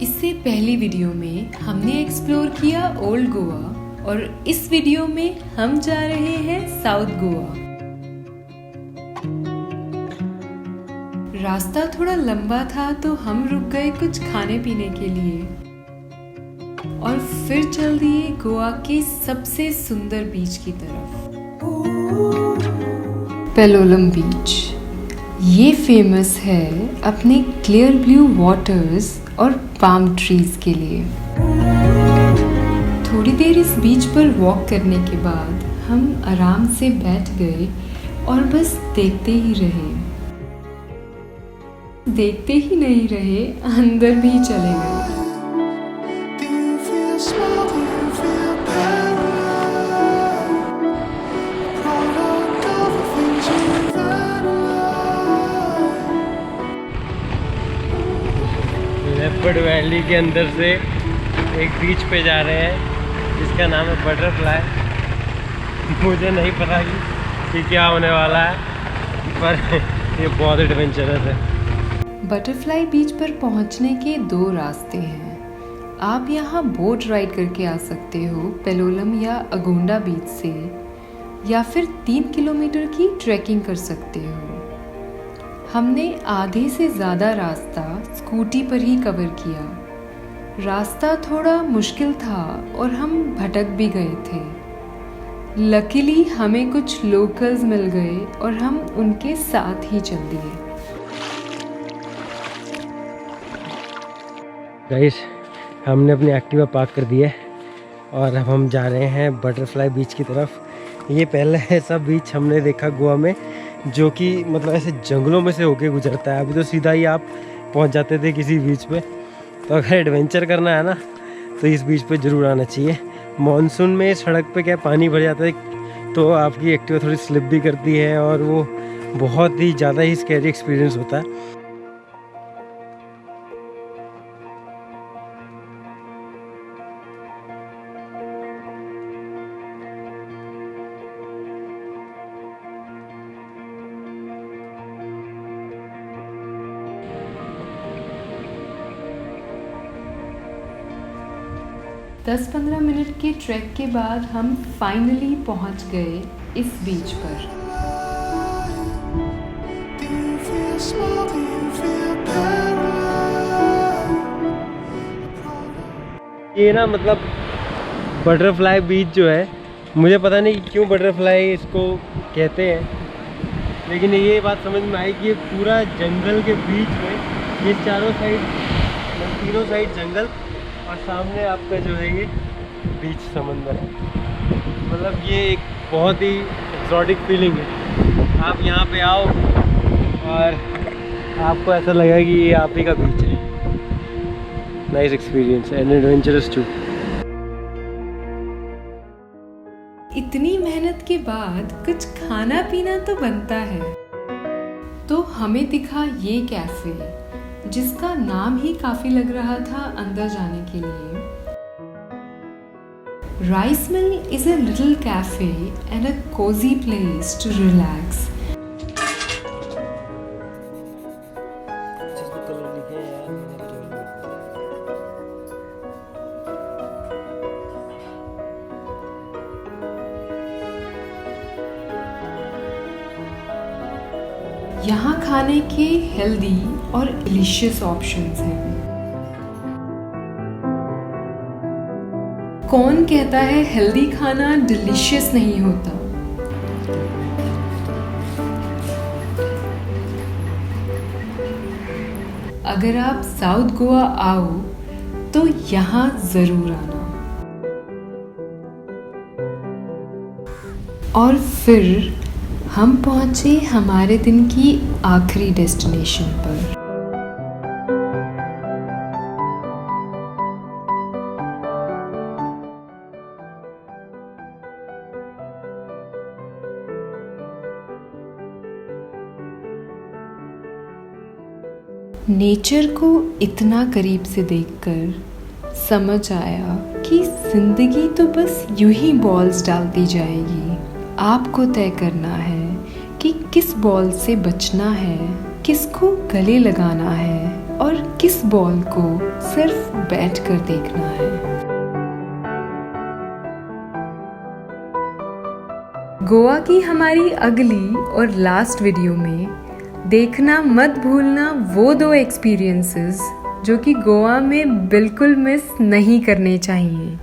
इससे पहली वीडियो में हमने एक्सप्लोर किया ओल्ड गोवा और इस वीडियो में हम जा रहे हैं साउथ गोवा। रास्ता थोड़ा लंबा था तो हम रुक गए कुछ खाने पीने के लिए और फिर चल दिए गोवा के सबसे सुंदर बीच की तरफ, पेलोलम बीच। ये फेमस है अपने क्लियर ब्लू वाटर्स और पाम ट्रीज के लिए। थोड़ी देर इस बीच पर वॉक करने के बाद हम आराम से बैठ गए और बस देखते ही नहीं रहे, अंदर भी चले गए। लेपर्ड वैली के अंदर से एक बीच पे जा रहे हैं जिसका नाम है बटरफ्लाई। मुझे नहीं पता कि क्या होने वाला है, पर ये बहुत एडवेंचरस है। बटरफ्लाई बीच पर पहुंचने के दो रास्ते हैं। आप यहाँ बोट राइड करके आ सकते हो पेलोलम या अगोंडा बीच से, या फिर 3 किलोमीटर की ट्रैकिंग कर सकते हो। हमने आधे से ज़्यादा रास्ता स्कूटी पर ही कवर किया। रास्ता थोड़ा मुश्किल था और हम भटक भी गए थे। लकीली हमें कुछ लोकल्स मिल गए और हम उनके साथ ही चल दिए। गाइस, हमने अपनी एक्टिवा पार्क कर दी है और अब हम जा रहे हैं बटरफ्लाई बीच की तरफ। ये पहला ऐसा बीच हमने देखा गोवा में जो कि मतलब ऐसे जंगलों में से होके गुजरता है। अभी तो सीधा ही आप पहुंच जाते थे किसी बीच पे। तो अगर एडवेंचर करना है ना तो इस बीच पे ज़रूर आना चाहिए। मॉनसून में सड़क पे क्या पानी भर जाता है तो आपकी एक्टिवा थोड़ी स्लिप भी करती है और वो बहुत ही ज़्यादा ही स्कैरी एक्सपीरियंस होता है। दस 15 मिनट के ट्रैक के बाद हम फाइनली पहुंच गए इस बीच पर। ये ना मतलब बटरफ्लाई बीच जो है, मुझे पता नहीं क्यों बटरफ्लाई इसको कहते हैं, लेकिन ये बात समझ में आई कि ये पूरा जंगल के बीच में, ये चारों साइड तीनों साइड जंगल और सामने आपका जो है ये बीच समंदर है। मतलब ये एक बहुत ही एक्सोटिक फीलिंग है। आप यहाँ पे आओ और आपको ऐसा लगेगा कि ये आप ही का बीच है। Nice experience and adventurous too. इतनी मेहनत के बाद कुछ खाना पीना तो बनता है, तो हमें दिखा ये कैफे जिसका नाम ही काफी लग रहा था अंदर जाने के लिए। Rice mill is a little cafe and a cozy place to relax. यहाँ खाने के हेल्दी और डिलीशियस ऑप्शंस हैं। कौन कहता है हेल्दी खाना डिलीशियस नहीं होता? अगर आप साउथ गोवा आओ तो यहाँ जरूर आना। और फिर हम पहुंचे हमारे दिन की आखिरी डेस्टिनेशन पर। नेचर को इतना करीब से देखकर समझ आया कि जिंदगी तो बस यूं ही बॉल्स डालती जाएगी। आपको तय करना है कि किस बॉल से बचना है, किसको गले लगाना है और किस बॉल को सिर्फ बैठकर देखना है। गोवा की हमारी अगली और लास्ट वीडियो में देखना मत भूलना वो 2 एक्सपीरियंसेस जो कि गोवा में बिल्कुल मिस नहीं करने चाहिए।